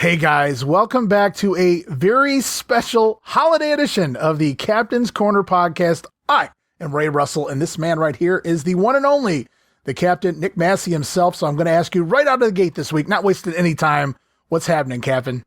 Hey guys, welcome back to a very special holiday edition of the Captain's Corner podcast. I am Ray Russell, and this man right here is the one and only, the Captain, Nick Massey himself. So I'm going to ask you right out of the gate this week, not wasting any time. What's happening, Captain?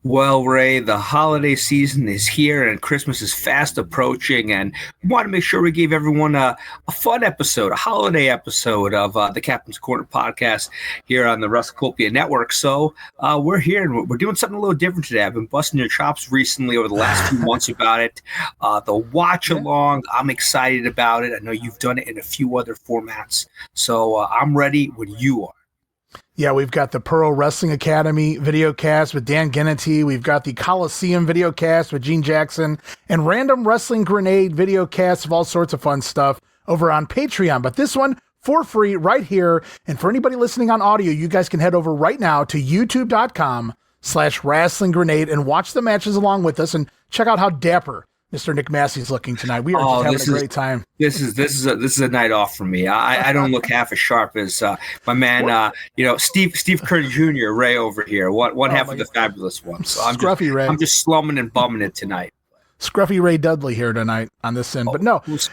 Well, Ray, the holiday season is here and Christmas is fast approaching, and we want to make sure we gave everyone a fun episode, a holiday episode of the Captain's Corner podcast here on the Russellcopia Network. So we're here and we're doing something a little different today. I've been busting your chops recently over the last few months about it. The watch along, I'm excited about it. I know you've done it in a few other formats, so I'm ready when you are. Yeah, we've got the Pro Wrestling Academy video cast with Dan Gennity. We've got the Coliseum video cast with Gene Jackson and Random Wrestling Grenade video cast of all sorts of fun stuff over on Patreon. But this one for free right here. And for anybody listening on audio, you guys can head over right now to youtube.com/Wrestling Grenade and watch the matches along with us and check out how dapper Mr. Nick Massey's looking tonight. We are just having a great time. This is a night off for me. I don't look half as sharp as my man, Steve Curry Jr. Ray over here. One half of the fabulous one. So Scruffy Ray. I'm just slumming and bumming it tonight. Scruffy Ray Dudley here tonight on this end. But no, it's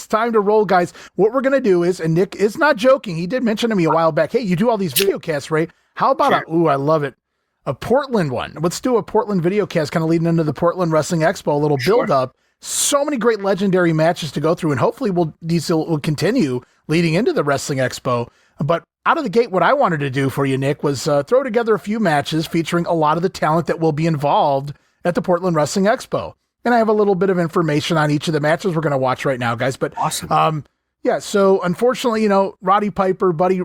time to roll, guys. What we're gonna do is, and Nick is not joking. He did mention to me a while back, hey, you do all these video casts, Ray. How about I love it. A Portland one. Let's do a Portland video cast kind of leading into the Portland Wrestling Expo, a little build up. So many great legendary matches to go through, and hopefully these will continue leading into the Wrestling Expo. But out of the gate, what I wanted to do for you, Nick, was throw together a few matches featuring a lot of the talent that will be involved at the Portland Wrestling Expo. And I have a little bit of information on each of the matches we're going to watch right now, guys. But awesome. Yeah, so unfortunately, Roddy Piper, Buddy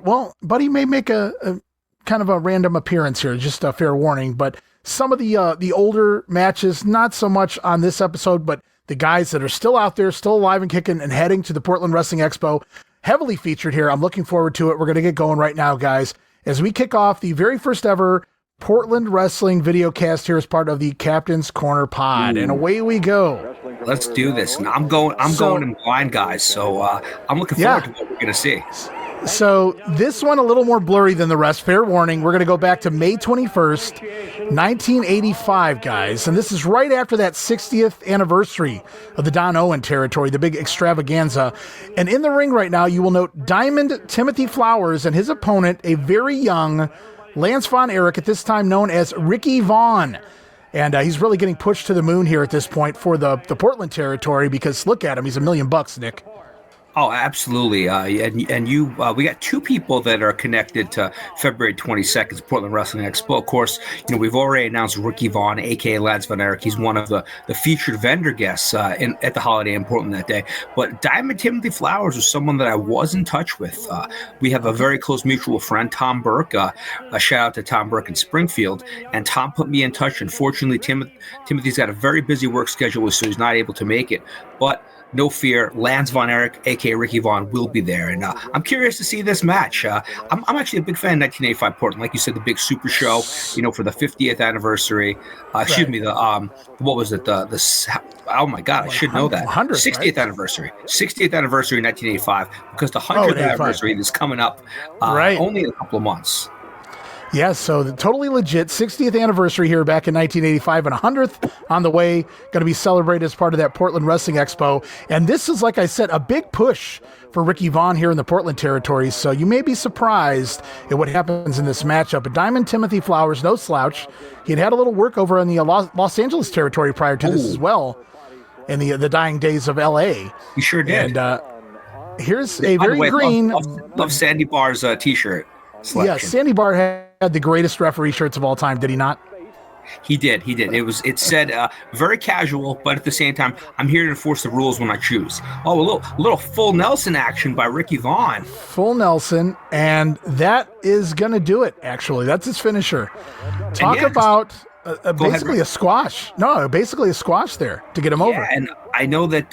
may make a kind of a random appearance here, just a fair warning, but some of the older matches, not so much on this episode, but the guys that are still out there, still alive and kicking and heading to the Portland Wrestling Expo, heavily featured here. I'm looking forward to it. We're going to get going right now, guys, as we kick off the very first ever Portland Wrestling video cast here as part of the Captain's Corner pod. And away we go. Let's do this. And I'm going in blind, guys. So I'm looking forward to what we're going to see. So this one a little more blurry than the rest. Fair warning. We're going to go back to May 21st, 1985, guys. And this is right after that 60th anniversary of the Don Owen territory, the big extravaganza. And in the ring right now, you will note Diamond Timothy Flowers and his opponent, a very young Lance Von Erich, at this time known as Ricky Vaughn. And he's really getting pushed to the moon here at this point for the Portland territory because look at him. He's $1 million, Nick. Oh, absolutely. And we got two people that are connected to February 22nd, Portland Wrestling Expo. Of course, we've already announced Ricky Vaughn, a.k.a. Lance Von Erich. He's one of the featured vendor guests at the Holliday in Portland that day. But Diamond Timothy Flowers was someone that I was in touch with. We have a very close mutual friend, Tom Burke. A shout out to Tom Burke in Springfield. And Tom put me in touch. Unfortunately, Timothy's got a very busy work schedule, so he's not able to make it. But no fear, Lance Von Erich, a.k.a. Ricky Vaughn, will be there. And I'm curious to see this match. I'm actually a big fan of 1985 Portland. Like you said, the big super show, for the 50th anniversary. Excuse me, what was it? Oh my God, I should know that. 60th anniversary. 60th anniversary 1985, because the 100th anniversary is coming up only in a couple of months. Yeah, so the totally legit 60th anniversary here back in 1985 and 100th on the way, going to be celebrated as part of that Portland Wrestling Expo. And this is, like I said, a big push for Ricky Vaughn here in the Portland territory. So you may be surprised at what happens in this matchup. But Diamond Timothy Flowers, no slouch. He'd had a little work over in the Los Angeles territory prior to this as well, in the dying days of L.A. He sure did. And here's a very green... Love Sandy Barr's T-shirt selection. Yeah, Sandy Barr had the greatest referee shirts of all time, did he not? He did. It said very casual, but at the same time, I'm here to enforce the rules when I choose. Oh, a little full Nelson action by Ricky Vaughn. Full Nelson, and that is going to do it, actually. That's his finisher. Talk about basically a squash. No, basically a squash there to get him over. And I know that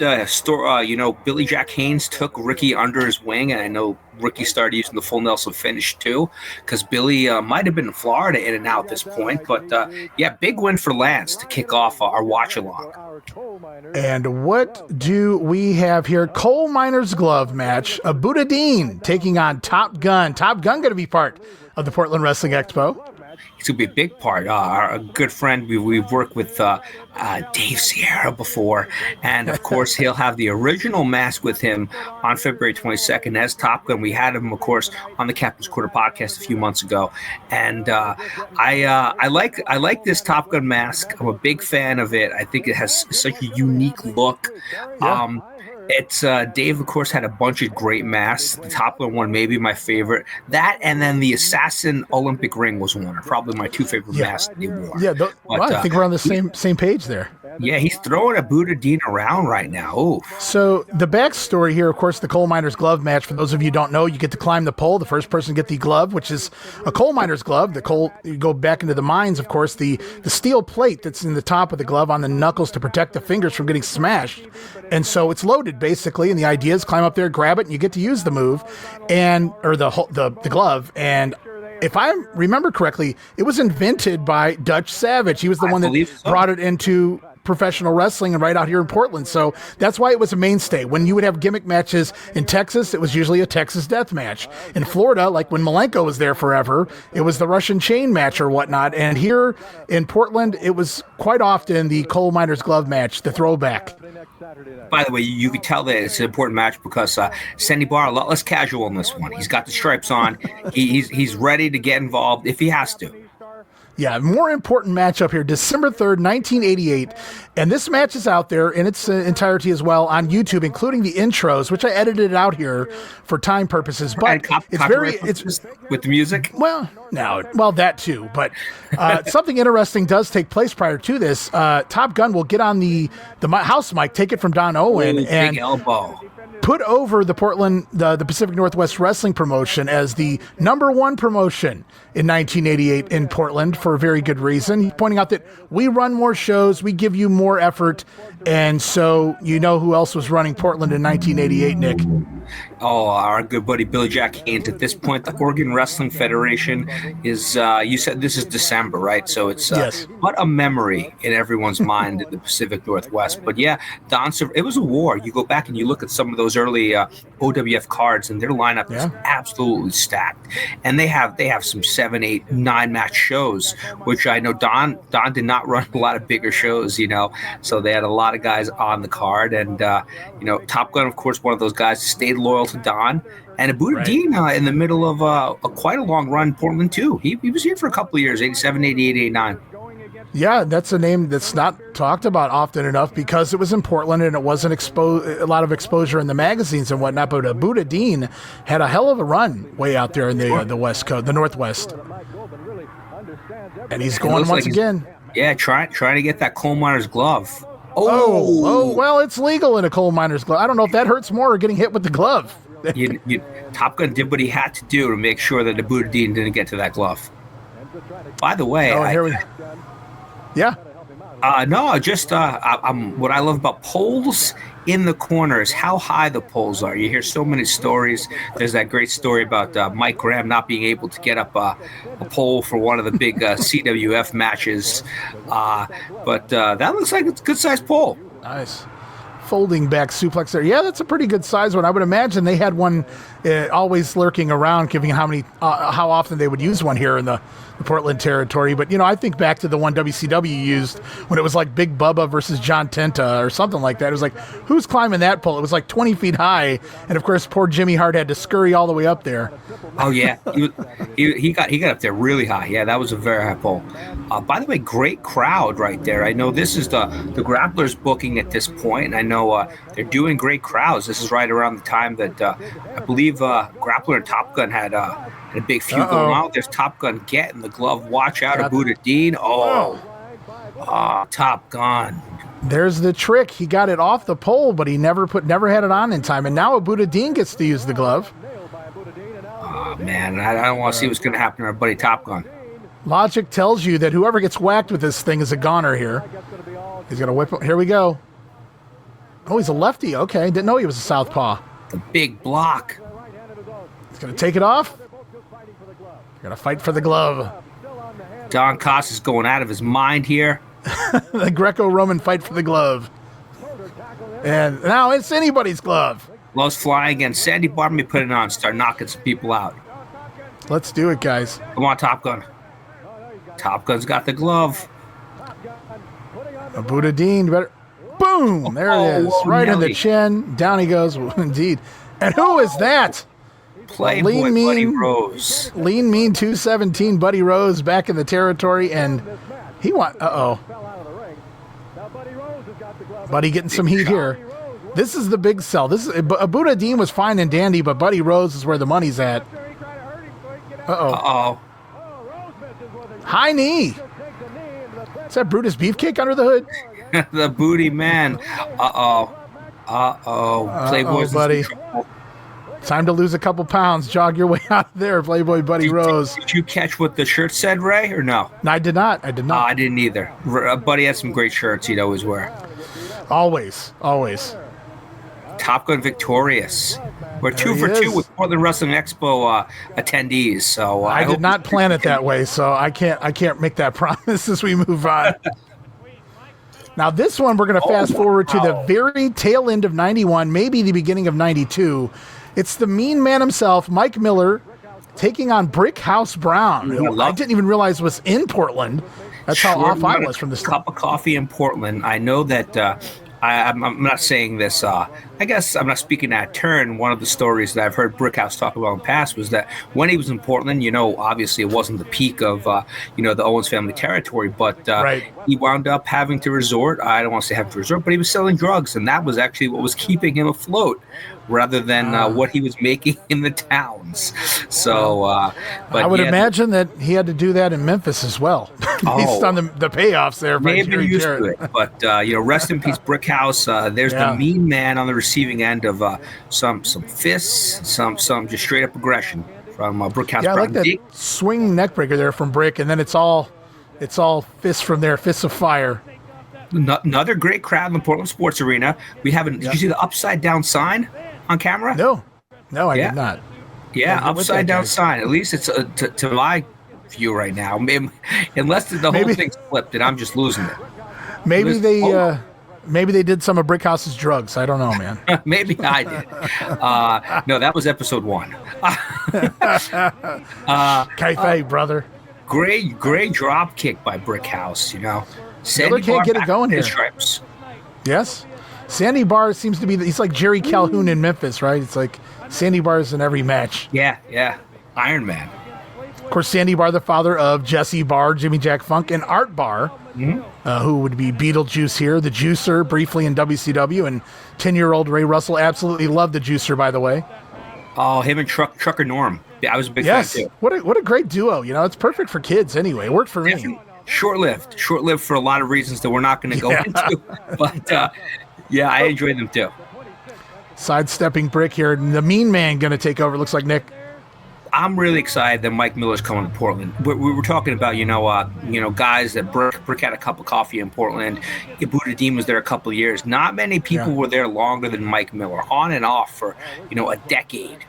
Billy Jack Haynes took Ricky under his wing, and I know Ricky started using the full Nelson finish too, because Billy might have been in Florida in and out at this point. But big win for Lance to kick off our watch along. And what do we have here? Coal Miner's Glove match. Abudadein taking on Top Gun. Top Gun going to be part of the Portland Wrestling Expo. he's gonna be a big part. Our good friend, we've worked with Dave Sierra before, and of course he'll have the original mask with him on February 22nd as Top Gun. We had him, of course, on the Captain's Quarter podcast a few months ago, and I like this Top Gun mask. I'm a big fan of it. I think it has such a unique look. Yeah. It's Dave, of course, had a bunch of great masks. The Top Gun one, maybe my favorite. That, and then the Assassin Olympic ring was one. Probably my two favorite masks they wore. Yeah, I think we're on the same page there. Yeah, he's throwing Abudadein around right now. Ooh. So the backstory here, of course, the coal miner's glove match. For those of you who don't know, you get to climb the pole. The first person to get the glove, which is a coal miner's glove. You go back into the mines, of course. The steel plate that's in the top of the glove on the knuckles to protect the fingers from getting smashed. And so it's loaded basically, and the idea is climb up there, grab it, and you get to use the move, or the glove. And if I remember correctly, it was invented by Dutch Savage. He was the one that brought it into professional wrestling and right out here in Portland. So that's why it was a mainstay. When you would have gimmick matches in Texas, it was usually a Texas death match. In Florida, like when Malenko was there forever, it was the Russian chain match or whatnot. And here in Portland, it was quite often the coal miner's glove match, the throwback. By the way, you could tell that it's an important match because Sandy Barr a lot less casual in this one. He's got the stripes on. He's ready to get involved if he has to. Yeah, more important matchup here, December 3rd, 1988. And this match is out there in its entirety as well on YouTube, including the intros, which I edited out here for time purposes. But it's with the music. Well, that too. But something interesting does take place prior to this. Top Gun will get on the house mic, take it from Don Owen, and big elbow. Put over the Portland, the Pacific Northwest Wrestling promotion as the #1 promotion in 1988 in Portland for a very good reason. He's pointing out that we run more shows, we give you more effort, and so you know who else was running Portland in 1988, Nick? Oh, our good buddy Billy Jack Haynes. At this point, the Oregon Wrestling Federation is, you said this is December, right? So it's yes. But a memory in everyone's mind in the Pacific Northwest. But yeah, it was a war. You go back and you look at some of those early OWF cards, and their lineup is absolutely stacked. And they have some 7, 8, 9 match shows, which I know Don did not run a lot of bigger shows, so they had a lot of guys on the card. And, Top Gun, of course, one of those guys stayed loyal to Don, and Abudadein in the middle of quite a long run in Portland too. He was here for a couple of years, 87, 88, 89. Yeah, that's a name that's not talked about often enough because it was in Portland and it wasn't a lot of exposure in the magazines and whatnot. But Abudadein had a hell of a run way out there in the West Coast, the Northwest, and he's going once again. Yeah, trying to get that coal miner's glove. Oh, well, it's legal in a coal miner's glove. I don't know if that hurts more or getting hit with the glove. Top Gun did what he had to do to make sure that Abudadein didn't get to that glove. By the way, yeah. No, just what I love about poles in the corner is how high the poles are. You hear so many stories. There's that great story about Mike Graham not being able to get up a pole for one of the big CWF matches. But that looks like it's a good-sized pole. Nice. Folding back suplex there. Yeah, that's a pretty good size one. I would imagine they had one always lurking around, given how often they would use one here in the Portland territory. But, I think back to the one WCW used when it was like Big Bubba versus John Tenta or something like that. It was like, who's climbing that pole? It was like 20 feet high. And, of course, poor Jimmy Hart had to scurry all the way up there. Oh, yeah. He got up there really high. Yeah, that was a very high pole. By the way, great crowd right there. I know this is the Grapplers booking at this point, and I know they're doing great crowds. This is right around the time that I believe Grappler and Top Gun had a big feud going on. There's Top Gun getting the glove. Watch out, Abudadein. Top Gun. There's the trick. He got it off the pole, but he never had it on in time. And now Abudadein gets to use the glove. Oh, man. I don't want to see what's going to happen to our buddy Top Gun. Logic tells you that whoever gets whacked with this thing is a goner here. He's going to whip him. Here we go. Oh, he's a lefty. Okay. Didn't know he was a southpaw. The big block. He's going to take it off. Going to fight for the glove. Don Cost is going out of his mind here. The Greco-Roman fight for the glove. And now it's anybody's glove. Gloves flying again. Sandy Barr put it on. Start knocking some people out. Let's do it, guys. Come on, Top Gun. Top Gun's got the glove. Abudadein, better. Boom! There it is. Right in the chin. Down he goes. Indeed. And who is that? Playboy Buddy Rose. Lean Mean 217 Buddy Rose back in the territory, and he Buddy getting some heat here. This is the big sell. Abudadein was fine and dandy, but Buddy Rose is where the money's at. High knee. Is that Brutus Beefcake under the hood? The booty man. Playboy's buddy. Time to lose a couple pounds. Jog your way out of there, Playboy Buddy Rose. Did you catch what the shirt said, Ray, or no? No, I did not. I didn't either. Buddy had some great shirts he'd always wear. Always. Top Gun victorious. We're 2 for 2 with Portland Wrestling Expo attendees. So I did not plan it that way, so I can't make that promise as we move on. Now this one we're going to fast forward to the very tail end of 91, maybe the beginning of 92. It's the Mean Man himself, Mike Miller, taking on Brickhouse Brown, who I didn't even realize was in Portland. That's how off I was from this cup of coffee in Portland. I know that I'm not saying this. I guess I'm not speaking out of turn. One of the stories that I've heard Brickhouse talk about in the past was that when he was in Portland, obviously it wasn't the peak of, the Owens family territory, but he wound up having to resort. I don't want to say have to resort, but he was selling drugs, and that was actually what was keeping him afloat, rather than what he was making in the towns. So, but I would imagine that he had to do that in Memphis as well, based on the payoffs there. May have been used to it, but rest in peace, Brickhouse. There's the Mean Man on the receiving end of some fists, some just straight up aggression from Brickhouse. Yeah, I like that swing neck breaker there from Brick, and then it's all fists from there, fists of fire. Another great crowd in the Portland Sports Arena. Did you see the upside down sign on camera? No, I did not. Yeah, upside down sign. At least it's to my view right now. Maybe, unless the whole thing's flipped and I'm just losing it. Maybe they did some of Brickhouse's drugs. I don't know, man. Maybe I did. No, that was episode 1. Kayfabe, brother. Great drop kick by Brickhouse. Miller can't get it going here. Stripes. Yes. Sandy Barr seems to be, he's like Jerry Calhoun in Memphis, right? It's like Sandy Barr's in every match. Yeah. Iron Man. Of course, Sandy Barr, the father of Jesse Barr, Jimmy Jack Funk, and Art Barr, who would be Beetlejuice here, the Juicer, briefly in WCW, and 10-year-old Ray Russell absolutely loved the Juicer, by the way. Oh, him and Trucker Norm. Yeah, I was a big fan too. What a great duo. It's perfect for kids anyway. It worked for me. Short-lived for a lot of reasons that we're not going to go into. But, I enjoyed them too. Sidestepping Brick here. The Mean Man going to take over, looks like, Nick. I'm really excited that Mike Miller's coming to Portland. We were talking about, guys that Brick had a cup of coffee in Portland. Abudadein was there a couple of years. Not many people were there longer than Mike Miller, on and off for, a decade.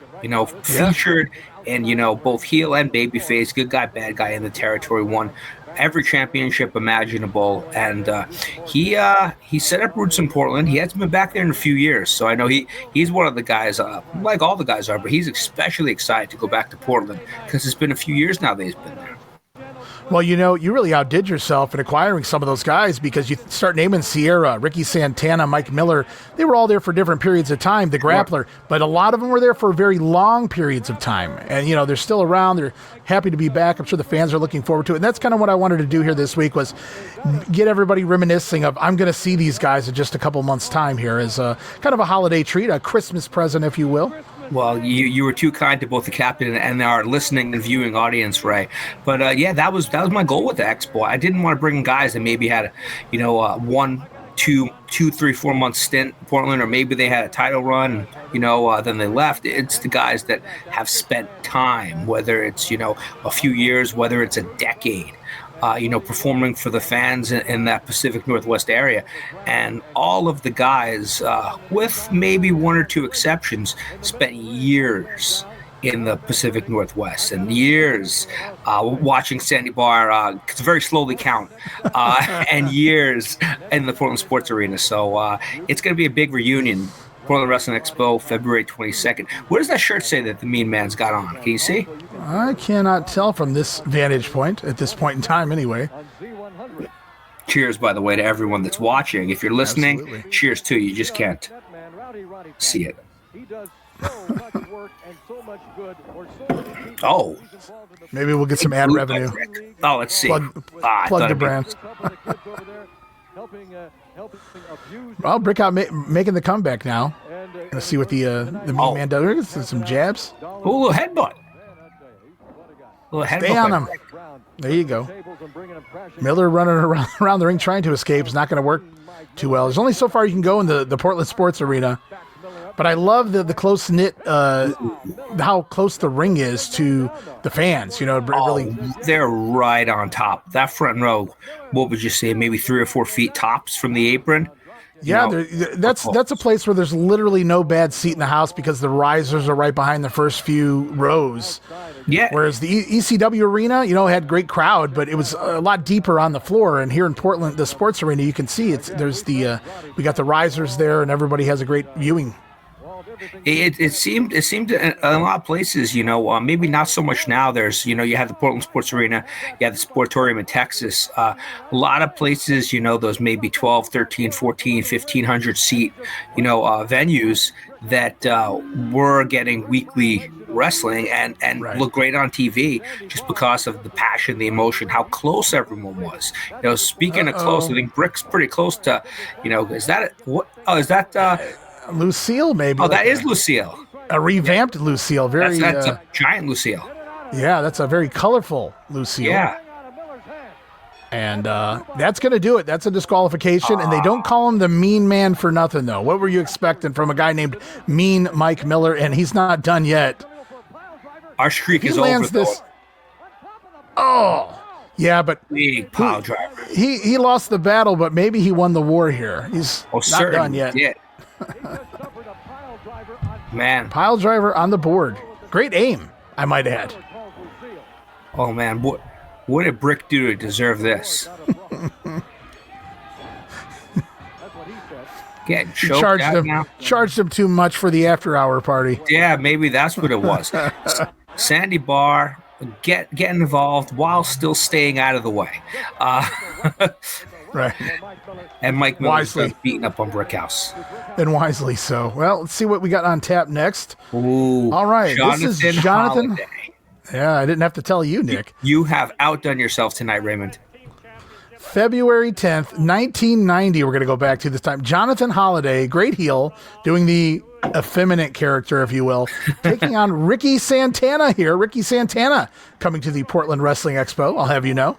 Featured and, both heel and babyface, good guy, bad guy in the territory, won every championship imaginable, and he set up roots in Portland. He hasn't been back there in a few years, so I know he's one of the guys, like all the guys are, but he's especially excited to go back to Portland because it's been a few years now that he's been there. Well, you really outdid yourself in acquiring some of those guys, because you start naming Sierra, Ricky Santana, Mike Miller. They were all there for different periods of time, the Grappler, but a lot of them were there for very long periods of time. And, they're still around. They're happy to be back. I'm sure the fans are looking forward to it. And that's kind of what I wanted to do here this week, was get everybody reminiscing of, I'm going to see these guys in just a couple months' time here, as a kind of a holiday treat, a Christmas present, if you will. Well, you were too kind to both the captain and our listening and viewing audience, Ray. But that was my goal with the Expo. I didn't want to bring guys that maybe had a 1, 2, 3, 4 month stint in Portland, or maybe they had a title run, then they left. It's the guys that have spent time, whether it's a few years, whether it's a decade. Performing for the fans in that Pacific Northwest area. And all of the guys, with maybe 1 or 2 exceptions, spent years in the Pacific Northwest and years watching Sandy Barr, it's very slowly count, and years in the Portland Sports Arena. So it's going to be a big reunion. Portland Wrestling Expo, February 22nd. What does that shirt say that the Mean Man's got on? Can you see? I cannot tell from this vantage point at this point in time anyway. Cheers, by the way, to everyone that's watching. If you're listening, Absolutely. Cheers to you. You just can't see it. Oh. Maybe we'll get some ad revenue. Oh, let's see. Plug the brand. Well, Brickhouse making the comeback now. Let's see what the mean man does. Some jabs. Oh, a little headbutt. Stay on him. There you go. Miller running around the ring trying to escape is not going to work too well. There's only so far you can go in the Portland Sports Arena. But I love the close-knit, how close the ring is to the fans. You know, really. They're right on top. That front row, what would you say, maybe 3 or 4 feet tops from the apron? Yeah, that's a place where there's literally no bad seat in the house because the risers are right behind the first few rows. Yeah. Whereas the ECW arena, had great crowd, but it was a lot deeper on the floor. And here in Portland, the sports arena, you can see we got the risers there, and everybody has a great viewing. It seemed in a lot of places, maybe not so much now. There's, you have the Portland Sports Arena, you have the Sportorium in Texas. A lot of places, those maybe 12, 13, 14, 1,500 seat, venues that were getting weekly wrestling and right. Look great on TV just because of the passion, the emotion, how close everyone was. Speaking of close, I think Brick's pretty close to, is that what? Oh, is that? Lucille, maybe. Oh, that is Lucille. A revamped Lucille. That's a giant Lucille. Yeah, that's a very colorful Lucille. Yeah. And that's going to do it. That's a disqualification. And they don't call him the mean man for nothing, though. What were you expecting from a guy named Mean Mike Miller? And he's not done yet. Our streak is over, this. Oh. Yeah, but big pile driver. He lost the battle, but maybe he won the war here. He's not done yet. Yeah. Man, pile driver on the board. Great aim, I might add. Oh man, what did Brick do to deserve this? Getting choked charged him too much for the after-hour party. Yeah, maybe that's what it was. Sandy Barr getting involved while still staying out of the way. Right. And Mike Miller's beating up on Brickhouse. And wisely so. Well, let's see what we got on tap next. Ooh, all right. This is Jonathan. Holliday. Yeah, I didn't have to tell you, Nick. You have outdone yourself tonight, Raymond. February 10th, 1990, we're going to go back to this time. Jonathan Holliday, great heel, doing the effeminate character, if you will, taking on Ricky Santana here. Ricky Santana coming to the Portland Wrestling Expo, I'll have you know.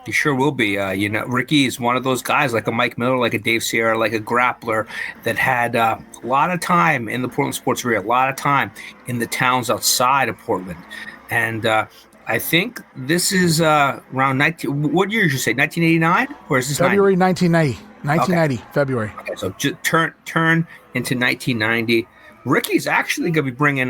He sure will be. Ricky is one of those guys like a Mike Miller, like a Dave Sierra, like a Grappler that had a lot of time in the Portland sports arena, a lot of time in the towns outside of Portland. And I think this is around 19. What year did you say? 1989, or is this February 1990? 1990, okay. February. Okay, so just turn into 1990. Ricky's actually going to be bringing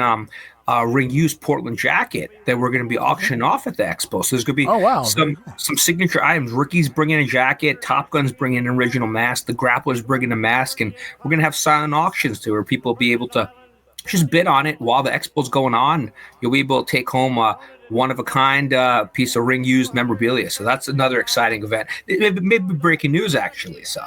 ring used Portland jacket that we're going to be auctioning off at the expo. So there's going to be some signature items. Ricky's bringing a jacket, Top Gun's bringing an original mask, the Grappler's bringing a mask, and we're going to have silent auctions too, where people will be able to just bid on it while the expo's going on. You'll be able to take home a one-of-a-kind piece of ring used memorabilia. So that's another exciting event. It may be breaking news, actually. So.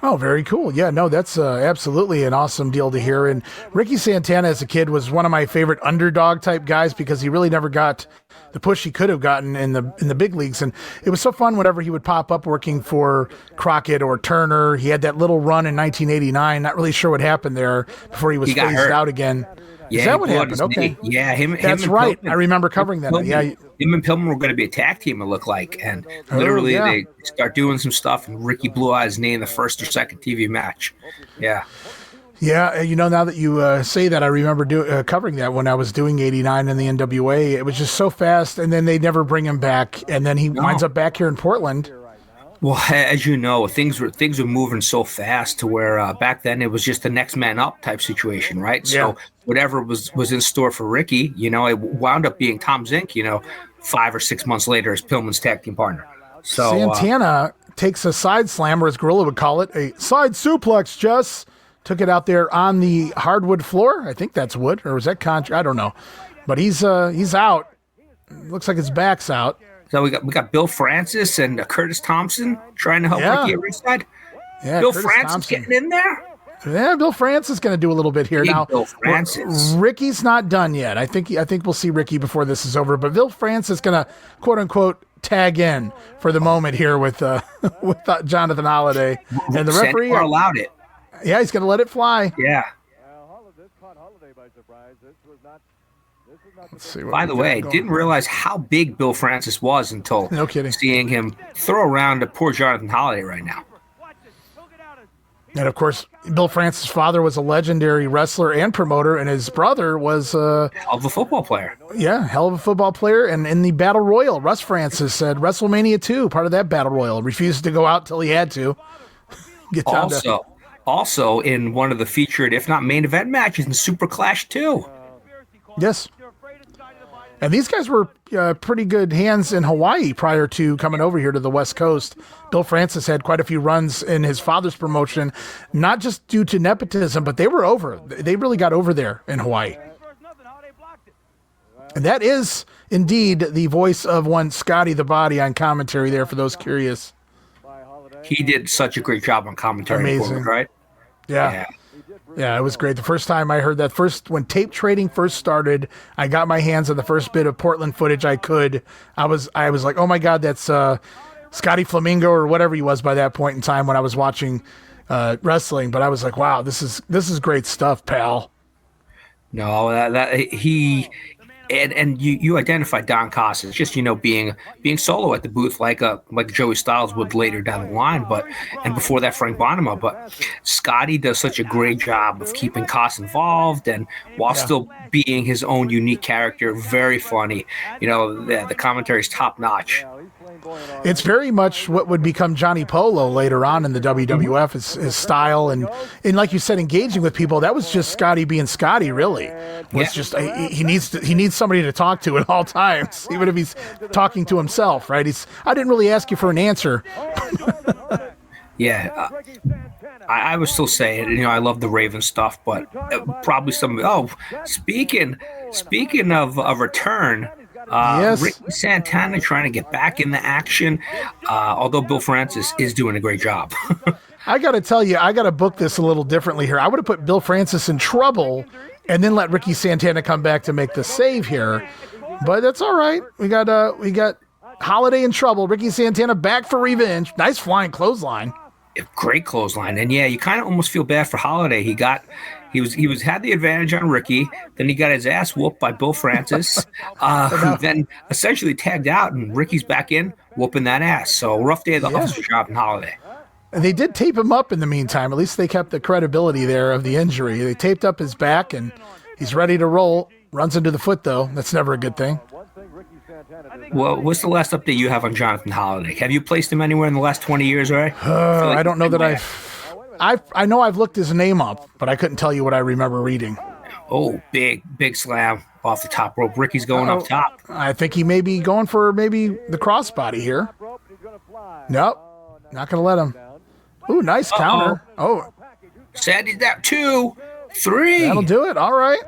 Oh, very cool. Yeah, no, that's absolutely an awesome deal to hear. And Ricky Santana as a kid was one of my favorite underdog type guys because he really never got the push he could have gotten in the big leagues. And it was so fun whenever he would pop up working for Crockett or Turner. He had that little run in 1989. Not really sure what happened there before he was phased out again. Yeah, is that what happened? Okay. Yeah, That's him right. Pillman, I remember covering that. Yeah. Him and Pillman were going to be a tag team, it looked like. And literally they start doing some stuff, and Ricky blew out his knee in the first or second TV match. Yeah. Yeah, now that you say that, I remember covering that when I was doing 89 in the NWA. It was just so fast, and then they never bring him back, and then he winds up back here in Portland. Well, as you know, things were moving so fast to where back then it was just the next man up type situation, right? So whatever was in store for Ricky, it wound up being Tom Zink, 5 or 6 months later as Pillman's tag team partner. So Santana takes a side slam, or as Gorilla would call it, a side suplex, Jess. Took it out there on the hardwood floor. I think that's wood, or was that concrete? I don't know. but he's out. Looks like his back's out. So we got Bill Francis and Curtis Thompson trying to help Ricky at ringside. Yeah, Bill Curtis Francis Thompson getting in there. Yeah, Bill Francis is going to do a little bit here. Now, Bill Francis. Ricky's not done yet. I think we'll see Ricky before this is over. But Bill Francis is going to quote unquote tag in for the moment here with Jonathan Holliday, and the referee allowed it. Yeah, he's going to let it fly. Yeah. Let's see. By the way, didn't realize how big Bill Francis was until seeing him throw around a poor Jonathan Holliday right now. And of course, Bill Francis' father was a legendary wrestler and promoter, and his brother was hell of a football player. Yeah, hell of a football player. And in the Battle Royal, Russ Francis said WrestleMania 2, part of that Battle Royal, refused to go out till he had to. Also in one of the featured, if not main event matches in Super Clash 2. Yes. And these guys were pretty good hands in Hawaii prior to coming over here to the West Coast. Bill Francis had quite a few runs in his father's promotion, not just due to nepotism, but they were over. They really got over there in Hawaii. And that is indeed the voice of one Scotty the Body on commentary there for those curious. He did such a great job on commentary. Amazing. Right? Yeah. Yeah, it was great. The first time I heard that, when tape trading first started, I got my hands on the first bit of Portland footage I could. I was like, oh my God, that's Scotty Flamingo or whatever he was by that point in time when I was watching wrestling. But I was like, wow, this is great stuff, pal. No, and you identified Don Costas, just being solo at the booth like Joey Styles would later down the line, and before that Frank Bonema. But Scotty does such a great job of keeping Costas involved, and while still being his own unique character, very funny. The commentary is top notch. It's very much what would become Johnny Polo later on in the WWF, his style, and like you said, engaging with people. That was just Scotty being Scotty, really. Just he needs somebody to talk to at all times, even if he's talking to himself, right? I didn't really ask you for an answer. Yeah, I would still say it. I love the Raven stuff, but probably some. Oh, speaking of a return. Yes. Ricky Santana trying to get back in the action, although Bill Francis is doing a great job. I got to tell you, I got to book this a little differently here. I would have put Bill Francis in trouble and then let Ricky Santana come back to make the save here. But that's all right. We got Holliday in trouble. Ricky Santana back for revenge. Nice flying clothesline. Great clothesline. And yeah, you kind of almost feel bad for Holliday. He had the advantage on Ricky. Then he got his ass whooped by Bill Francis. Who then essentially tagged out, and Ricky's back in whooping that ass. So rough day of the officer job in Holliday. And they did tape him up in the meantime. At least they kept the credibility there of the injury. They taped up his back, and he's ready to roll. Runs into the foot, though. That's never a good thing. Well, what's the last update you have on Jonathan Holliday? Have you placed him anywhere in the last 20 years, right? I don't know that I know I've looked his name up, but I couldn't tell you what I remember reading. Oh, big slam off the top rope. Ricky's going up top. I think he may be going for maybe the crossbody here. Nope, not going to let him. Ooh, nice counter. Oh, Sandy's down 2, 3. That'll do it. All right.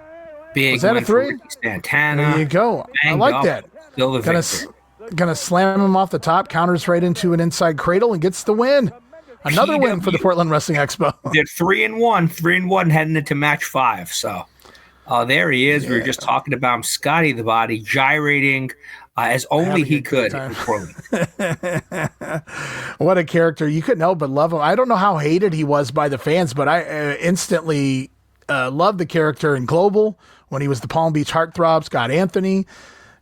Big. Was that a 3? Santana. There you go. I like that. Still the victor. Gonna slam him off the top, counters right into an inside cradle, and gets the win. Another win for the Portland Wrestling Expo. They're 3-1 heading into match 5. So there he is. Yeah. We were just talking about him, Scotty the Body, gyrating as only he could in Portland. What a character. You couldn't help but love him. I don't know how hated he was by the fans, but I instantly loved the character in Global when he was the Palm Beach Heartthrob, Scott Anthony.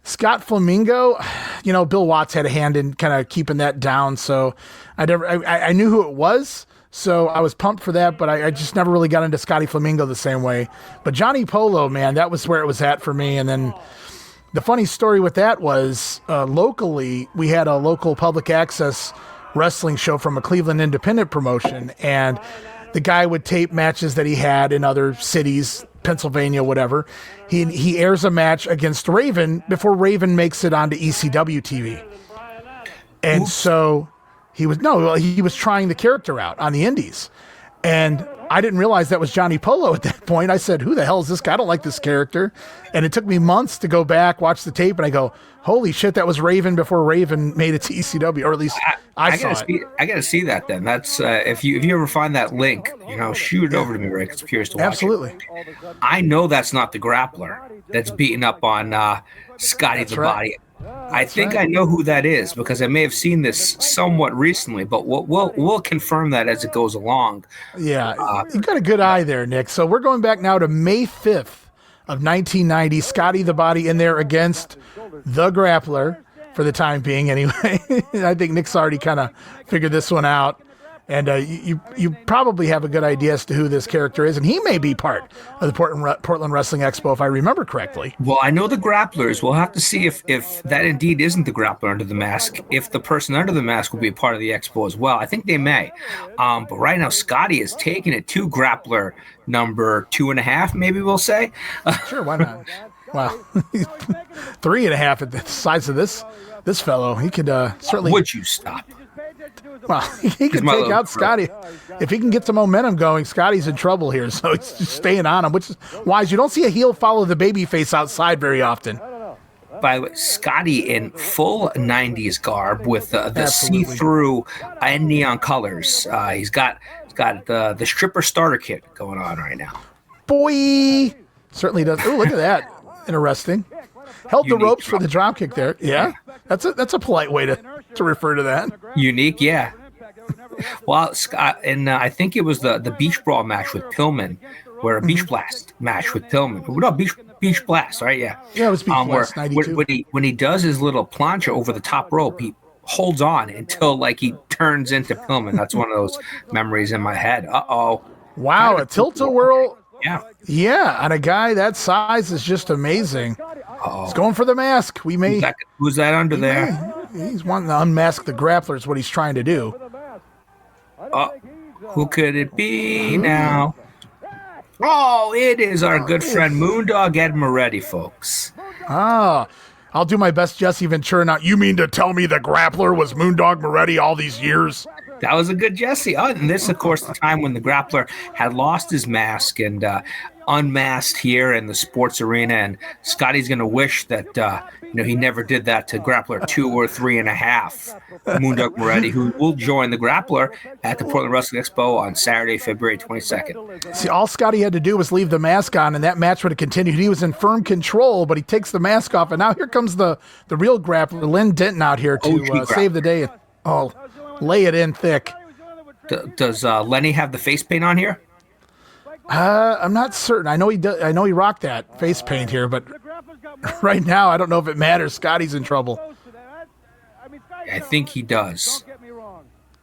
Scott Flamingo, Bill Watts had a hand in kind of keeping that down. So I knew who it was. So I was pumped for that, but I just never really got into Scotty Flamingo the same way. But Johnny Polo, man, that was where it was at for me. And then the funny story with that was locally, we had a local public access wrestling show from a Cleveland independent promotion. And the guy would tape matches that he had in other cities, Pennsylvania, whatever. He airs a match against Raven before Raven makes it onto ECW TV. And so he was trying the character out on the indies. And I didn't realize that was Johnny Polo at that point. I said, who the hell is this guy? I don't like this character. And it took me months to go back, watch the tape, and I go, holy shit, that was Raven before Raven made it to ECW, or at least I saw it. I got to see that then. That's if you ever find that link, shoot it over to me, Rick. I'm curious to watch Absolutely. it. I know that's not the Grappler that's beating up on Scotty the Body. I think I know who that is because I may have seen this somewhat recently, but we'll confirm that as it goes along. Yeah, you got a good eye there, Nick. So we're going back now to May 5th of 1990. Scotty the Body in there against the Grappler for the time being, anyway. I think Nick's already kind of figured this one out. And you probably have a good idea as to who this character is, and he may be part of the Portland Wrestling Expo, if I remember correctly. Well, I know the Grapplers. We'll have to see if that indeed isn't the Grappler under the mask, if the person under the mask will be a part of the Expo as well. I think they may. But right now, Scotty is taking it to Grappler number 2.5, maybe we'll say. Sure, why not? Wow. 3.5 at the size of this fellow. He could certainly... Would you stop? Well, he can take out Scotty. If he can get some momentum going, Scotty's in trouble here, so he's just staying on him, which is wise. You don't see a heel follow the babyface outside very often. By the way, Scotty in full 90s garb with the see-through and neon colors. He's got the stripper starter kit going on right now. Boy! Certainly does. Oh, look at that. Interesting. Held the ropes for the dropkick there. Yeah, that's a polite way to refer to that. Unique, yeah. Well, Scott, and I think it was the Beach Brawl match with Pillman, where a Beach Blast match with Pillman. No, Beach Blast, right? Yeah. Yeah, it was Beach Blast, 92. When he does his little plancha over the top rope, he holds on until he turns into Pillman. That's one of those memories in my head. Uh-oh. Wow, a tilt-a-whirl. Yeah. Yeah, and a guy that size is just amazing. Uh-oh. He's going for the mask. Who's that under there? He's wanting to unmask the Grappler is what he's trying to do. Who could it be now? Oh, it is our good friend Moondog Moretti, folks. I'll do my best, Jesse Ventura. Now, you mean to tell me the Grappler was Moondog Moretti all these years? That was a good Jesse. Oh, and this, of course, the time when the Grappler had lost his mask and unmasked here in the sports arena, and Scotty's going to wish that he never did that to Grappler 2 or 3.5. Moondog Moretti, who will join the Grappler at the Portland Wrestling Expo on Saturday, February 22nd. See, all Scotty had to do was leave the mask on, and that match would have continued. He was in firm control, but he takes the mask off, and now here comes the real Grappler, Lynn Denton, out here to save the day. Oh, lay it in thick. Does Lenny have the face paint on here? I'm not certain. I know he does. I know he rocked that face paint here, but right now I don't know if it matters. Scotty's in trouble. I think he does.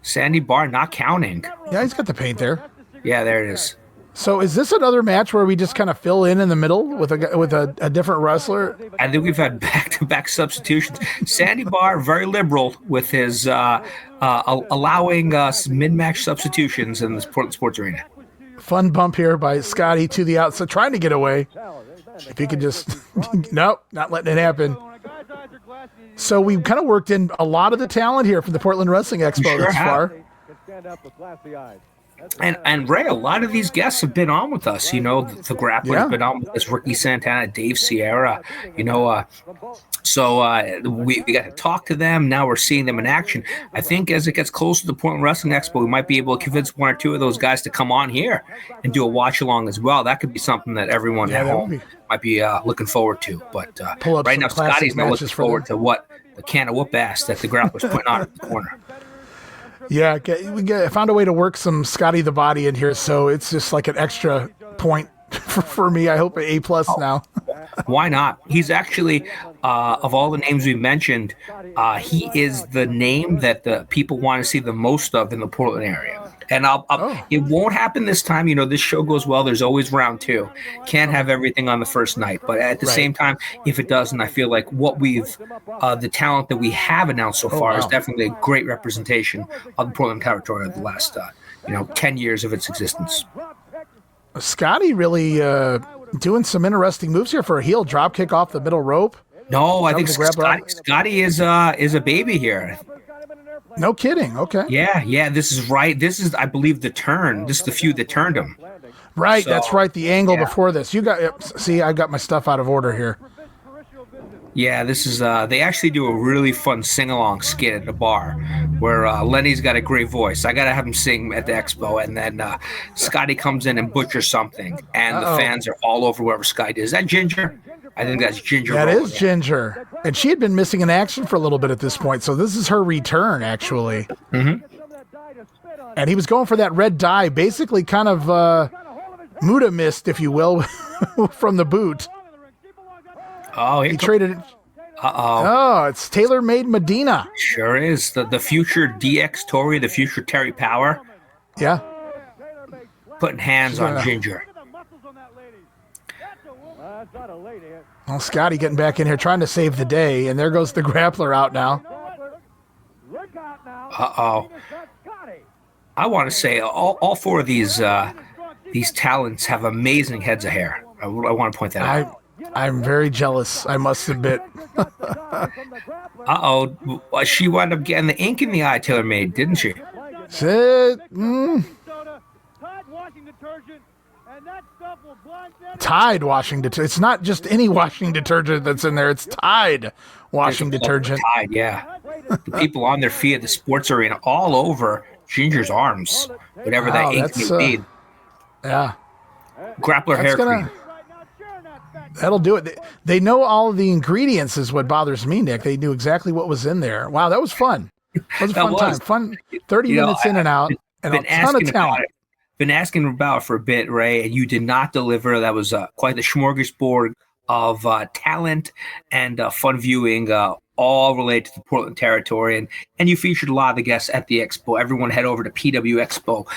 Sandy Barr not counting. Yeah, he's got the paint there. Yeah, there it is. So is this another match where we just kind of fill in the middle with a different wrestler? I think we've had back-to-back substitutions. Sandy Barr, very liberal with his allowing mid-match substitutions in this Portland Sports Arena. Fun bump here by Scotty to the outside, trying to get away. If he could just... Nope, not letting it happen. So we've kind of worked in a lot of the talent here from the Portland Wrestling Expo thus far. And Ray, a lot of these guests have been on with us. The Grappler's been on with us, Ricky Santana, Dave Sierra, so we got to talk to them. Now we're seeing them in action. I think as it gets closer to the Portland Wrestling Expo, we might be able to convince one or two of those guys to come on here and do a watch along as well. That could be something that everyone at home might be looking forward to. But right now, Scotty's not looking forward to what the can of whoop ass that the Grappler's putting on in the corner. Yeah, I found a way to work some Scotty the Body in here, so it's just like an extra point for me. I hope an A+ now. Why not? He's actually, of all the names we mentioned, he is the name that the people want to see the most of in the Portland area. And it won't happen this time. This show goes well. There's always round 2. Can't have everything on the first night. But at the same time, if it doesn't, I feel like the talent that we have announced so far is definitely a great representation of the Portland territory of the last, 10 years of its existence. Scotty really doing some interesting moves here for a heel drop kick off the middle rope. No, I think Scotty is a baby here. No kidding. Okay. Yeah. This is right. This is, I believe, the turn. This is the feud that turned him. Right. So, that's right. The angle before this. You got. See, I got my stuff out of order here. Yeah, this is. They actually do a really fun sing-along skit at the bar, where Lenny's got a great voice. I gotta have him sing at the expo, and then Scotty comes in and butchers something, and the fans are all over whoever Scotty did. Is that Ginger? I think that's Ginger. That is Ginger, and she had been missing in action for a little bit at this point, so this is her return, actually. Mm-hmm. And he was going for that red dye, basically kind of Muda mist, if you will, from the boot. Oh, he traded it. Oh, it's tailor-made Medina. Sure is. The future DX Tory, the future Terry Power. Yeah. Putting hands on Ginger. Well, Scotty getting back in here, trying to save the day, and there goes the grappler out now. I want to say all four of these talents have amazing heads of hair. I want to point that out. I'm very jealous, I must admit. She wound up getting the ink in the eye tailor-made, didn't she? Tide washing detergent. It's not just any washing detergent that's in there. It's Tide washing detergent. Tide, yeah. The people on their feet at the sports arena all over Ginger's arms, whatever that ink may be. Yeah. Grappler hair cream. That'll do it. They know all of the ingredients is what bothers me, Nick. They knew exactly what was in there. Wow, that was fun. That was a fun time. Fun 30 minutes in and out, and a ton of talent. Been asking about for a bit, Ray, and you did not deliver. That was quite the smorgasbord of talent and fun viewing, all related to the Portland territory. And you featured a lot of the guests at the expo. Everyone head over to pwexpo.com.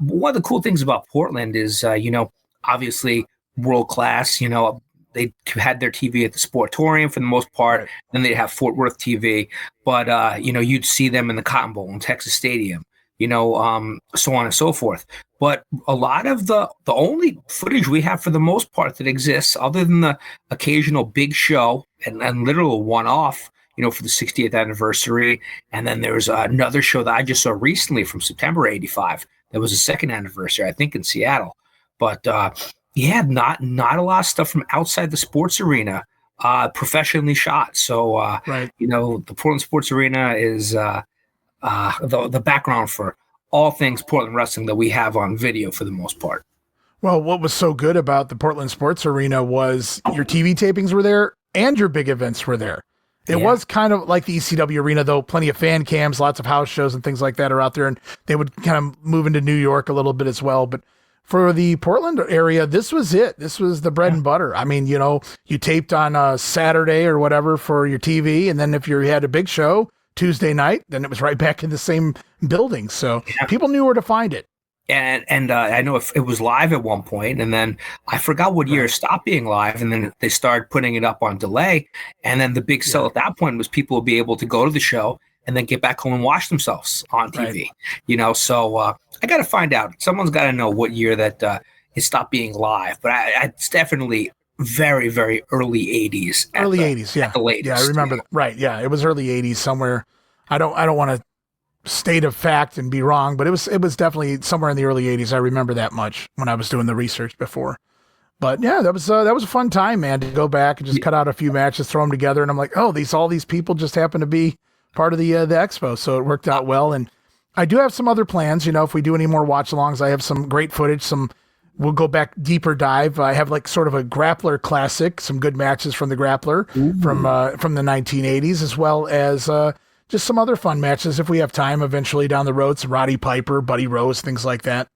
One of the cool things about Portland is, obviously world class. They had their TV at the Sportorium for the most part. Then they'd have Fort Worth TV. But, you'd see them in the Cotton Bowl in Texas Stadium. So on and so forth. But a lot of the only footage we have for the most part that exists, other than the occasional big show and literal one-off, for the 60th anniversary. And then there's another show that I just saw recently from September 85. That was the second anniversary, I think, in Seattle. But not a lot of stuff from outside the sports arena, professionally shot. So, the Portland Sports Arena is the background for all things Portland wrestling that we have on video for the most part. Well, what was so good about the Portland Sports Arena was your TV tapings were there and your big events were there. It was kind of like the ECW Arena, though. Plenty of fan cams, lots of house shows and things like that are out there, and they would kind of move into New York a little bit as well. But for the Portland area, this was it. This was the bread and butter. I mean, you taped on a Saturday or whatever for your TV, and then if you had a big show Tuesday night, then it was right back in the same building. So people knew where to find it. And I know it was live at one point, and then I forgot what year it stopped being live, and then they started putting it up on delay. And then the big sell at that point was people would be able to go to the show and then get back home and watch themselves on TV. So I got to find out. Someone's got to know what year that it stopped being live. But it's definitely very, very early 80s. Early 80s, yeah. At the latest. Yeah, I remember that. Right, yeah. It was early 80s somewhere. I don't want to state of fact and be wrong, but it was definitely somewhere in the early 80s. I remember that much when I was doing the research before. But yeah, that was a fun time, man, to go back and just cut out a few matches, throw them together, and I'm like, all these people just happen to be part of the expo, so it worked out well. And I do have some other plans. If we do any more watch-alongs, I have some great footage. We'll go back deeper dive. I have like sort of a Grappler classic, some good matches from the Grappler from the 1980s, as well as just some other fun matches if we have time eventually down the road. Some Roddy Piper, Buddy Rose, things like that.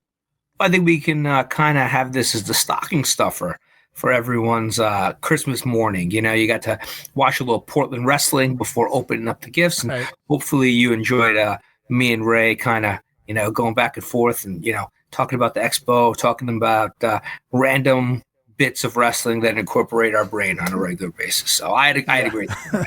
I think we can kind of have this as the stocking stuffer for everyone's Christmas morning. You got to watch a little Portland wrestling before opening up the gifts. And hopefully you enjoyed me and Ray kind of, going back and forth and, talking about the expo, talking about random bits of wrestling that incorporate our brain on a regular basis. So I had a great time.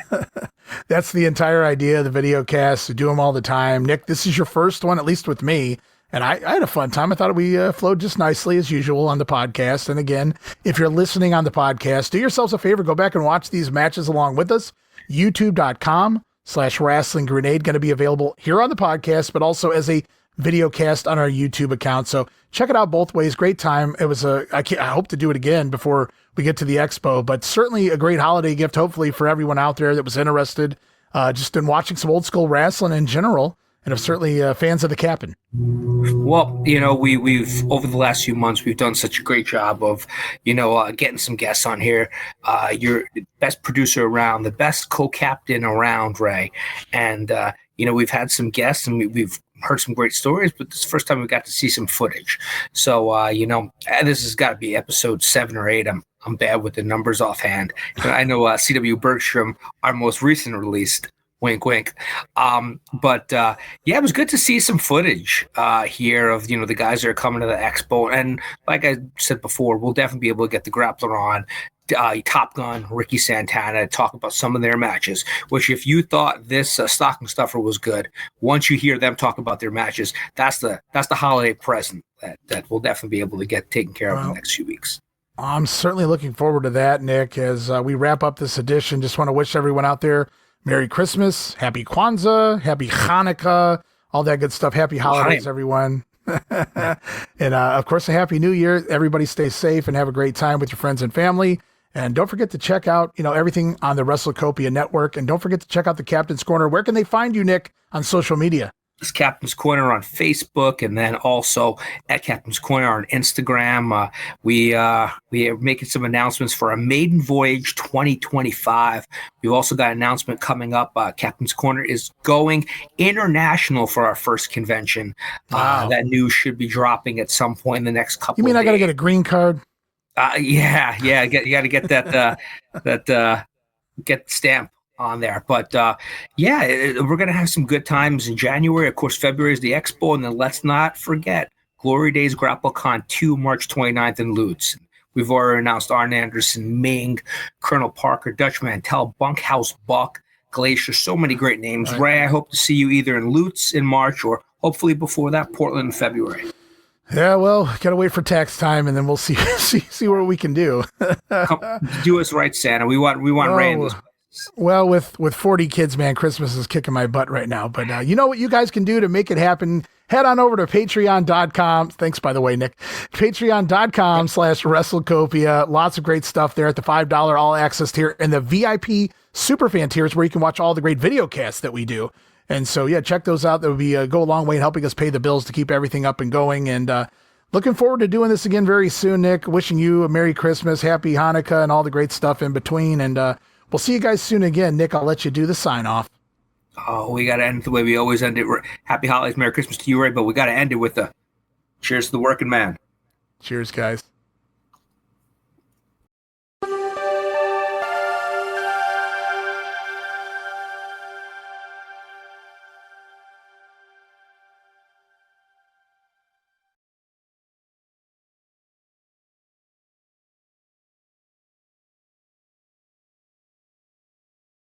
That's the entire idea of the video cast, to do them all the time. Nick, this is your first one, at least with me. And I had a fun time. I thought we flowed just nicely as usual on the podcast. And again, if you're listening on the podcast, do yourselves a favor, go back and watch these matches along with us. YouTube.com youtube.com/wrestling grenade, going to be available here on the podcast, but also as a video cast on our YouTube account. So check it out both ways. Great time. It was I hope to do it again before we get to the expo, but certainly a great holiday gift, hopefully for everyone out there that was interested, just in watching some old school wrestling in general, and are certainly fans of the Captain. Well, we've over the last few months, we've done such a great job of, getting some guests on here. You're the best producer around, the best co-captain around, Ray. And, we've had some guests and we've heard some great stories, but this is the first time we got to see some footage. So, this has got to be episode 7 or 8. I'm bad with the numbers offhand. I know CW Bergstrom, our most recent release, wink, wink. It was good to see some footage here of, the guys that are coming to the expo. And like I said before, we'll definitely be able to get the Grappler on, Top Gun, Ricky Santana, talk about some of their matches, which if you thought this stocking stuffer was good, once you hear them talk about their matches, that's the holiday present that we'll definitely be able to get taken care of in the next few weeks. I'm certainly looking forward to that, Nick, as we wrap up this edition. Just want to wish everyone out there Merry Christmas, Happy Kwanzaa, Happy Hanukkah, all that good stuff. Happy holidays, everyone. And of course, a Happy New Year. Everybody stay safe and have a great time with your friends and family. And don't forget to check out, everything on the WrestleCopia network. And don't forget to check out the Captain's Corner. Where can they find you, Nick, on social media? It's Captain's Corner on Facebook, and then also at Captain's Corner on Instagram. We are making some announcements for a maiden voyage 2025. We've also got an announcement coming up. Captain's Corner is going international for our first convention. Wow. That news should be dropping at some point in the next couple. You mean of I got to days. get a green card? Yeah. You got to get that get stamp on there. But we're going to have some good times in January. Of course, February is the expo. And then let's not forget Glory Days GrappleCon 2, March 29th in Lutz. We've already announced Arn Anderson, Ming, Colonel Parker, Dutch Mantel, Bunkhouse Buck, Glacier, so many great names. Right. Ray, I hope to see you either in Lutz in March or hopefully before that, Portland in February. Yeah, well, gotta wait for tax time, and then we'll see what we can do. Do us right, Santa. We want Ray in this. Well, with 40 kids, man, Christmas is kicking my butt right now. But you know what you guys can do to make it happen? Head on over to patreon.com. Thanks, by the way, Nick. Patreon.com/WrestleCopia. Lots of great stuff there at the $5 all access tier and the VIP Superfan tiers where you can watch all the great video casts that we do. And so, yeah, check those out. That would be go a long way in helping us pay the bills to keep everything up and going. And looking forward to doing this again very soon, Nick. Wishing you a Merry Christmas, Happy Hanukkah, and all the great stuff in between. And we'll see you guys soon again. Nick, I'll let you do the sign off. Oh, we got to end it the way we always end it. Happy holidays, Merry Christmas to you, Ray, but we got to end it with a cheers to the working man. Cheers, guys.